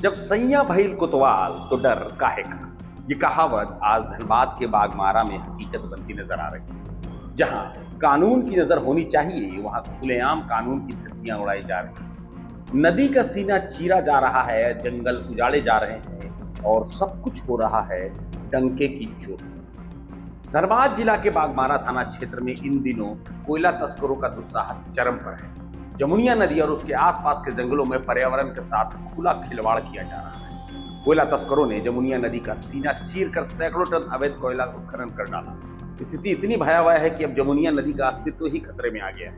जब सैया भइल कोतवाल तो डर काहे का। ये कहावत आज धनबाद के बागमारा में हकीकत बनती नजर आ रही है। जहां कानून की नजर होनी चाहिए वहां खुलेआम कानून की धज्जियां उड़ाई जा रही हैं। नदी का सीना चीरा जा रहा है, जंगल उजाड़े जा रहे हैं और सब कुछ हो रहा है डंके की चोट। धनबाद जिला के बागमारा थाना क्षेत्र में इन दिनों कोयला तस्करों का दुस्साहस चरम पर है। जमुनिया नदी और उसके आसपास के जंगलों में पर्यावरण के साथ खुला खिलवाड़ किया जा रहा है। कोयला तस्करों ने जमुनिया नदी का सीना चीरकर सैकड़ों टन अवैध कोयला उत्खनन कर डाला। स्थिति इतनी भयावह है कि अब जमुनिया नदी का अस्तित्व ही खतरे में आ गया है।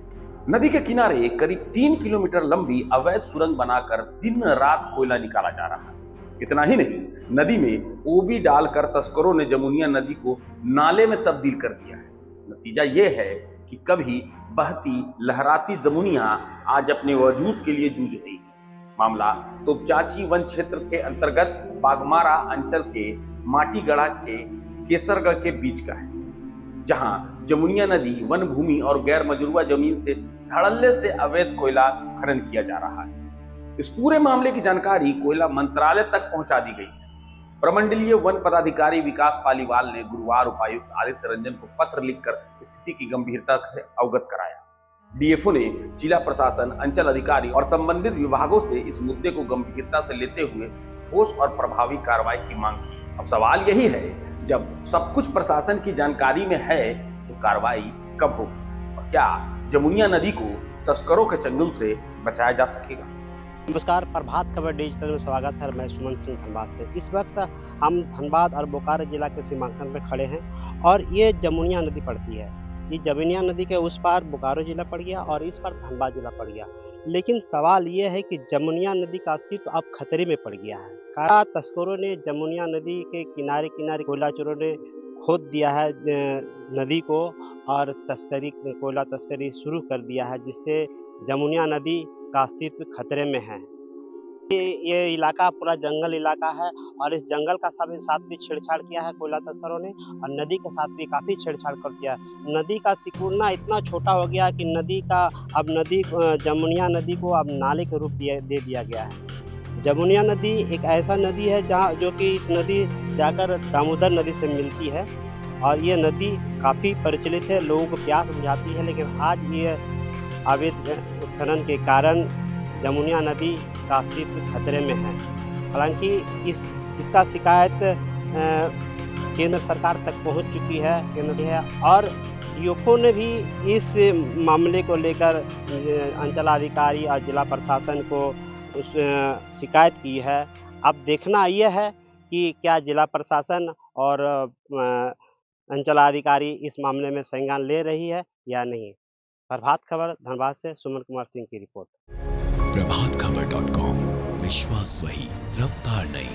नदी के किनारे करीब 3 किलोमीटर लंबी अवैध सुरंग बनाकर दिन रात कोयला निकाला जा रहा है। इतना ही नहीं, नदी में ओबी डालकर तस्करों ने जमुनिया नदी को नाले में तब्दील कर दिया है। नतीजा ये है कि कभी बहती लहराती जमुनिया आज अपने वजूद के लिए जूझ रही है। मामला तोपचाची वन क्षेत्र के अंतर्गत बागमारा अंचल के माटीगढ़ा के केसरगढ़ के बीच का है, जहां जमुनिया नदी वन भूमि और गैर मजरूआ जमीन से धड़ल्ले से अवैध कोयला खनन किया जा रहा है। इस पूरे मामले की जानकारी कोयला मंत्रालय तक पहुंचा दी गई है। प्रमंडलीय वन पदाधिकारी विकास पालीवाल ने गुरुवार उपायुक्त आदित्य रंजन को पत्र लिखकर स्थिति की गंभीरता से अवगत कराया। डीएफओ ने जिला प्रशासन, अंचल अधिकारी और संबंधित विभागों से इस मुद्दे को गंभीरता से लेते हुए ठोस और प्रभावी कार्रवाई की मांग की। अब सवाल यही है, जब सब कुछ प्रशासन की जानकारी में है तो कार्रवाई कब होगी और क्या जमुनिया नदी को तस्करों के चंगुल से बचाया जा सकेगा? नमस्कार, प्रभात खबर डिजिटल में स्वागत है। मैं सुमन सिंह धनबाद से। इस वक्त हम धनबाद और बोकारो जिला के सीमांकन में खड़े हैं और ये जमुनिया नदी पड़ती है। ये जमुनिया नदी के उस पार बोकारो जिला पड़ गया और इस पार धनबाद जिला पड़ गया। लेकिन सवाल ये है कि जमुनिया नदी का अस्तित्व अब खतरे में पड़ गया है। काला तस्करों ने जमुनिया नदी के किनारे किनारे कोयला चोरों ने खोद दिया है नदी को और कोयला तस्करी शुरू कर दिया है, जिससे जमुनिया नदी का अस्तित्व खतरे में है। ये इलाका पूरा जंगल इलाका है और इस जंगल का साथ भी छेड़छाड़ किया है कोयला तस्करों ने और नदी के साथ भी काफ़ी छेड़छाड़ कर दिया। नदी का सिकुड़ना इतना छोटा हो गया कि जमुनिया नदी को अब नाले के रूप दे दिया गया है। जमुनिया नदी एक ऐसा नदी है जो कि इस नदी जाकर दामोदर नदी से मिलती है और ये नदी काफ़ी प्रचलित है, लोगों को प्यास बुझाती है। लेकिन आज ये अवैध उत्खनन के कारण जमुनिया नदी का अस्तित्व खतरे में है। हालांकि इसका शिकायत केंद्र सरकार तक पहुंच चुकी है, केंद्र से है, और डीएफओ ने भी इस मामले को लेकर अंचलाधिकारी और जिला प्रशासन को शिकायत की है। अब देखना यह है कि क्या जिला प्रशासन और अंचलाधिकारी इस मामले में संज्ञान ले रही है या नहीं। प्रभात खबर धनबाद से सुमन कुमार सिंह की रिपोर्ट। प्रभातखबर.com, विश्वास वही, रफ्तार नहीं।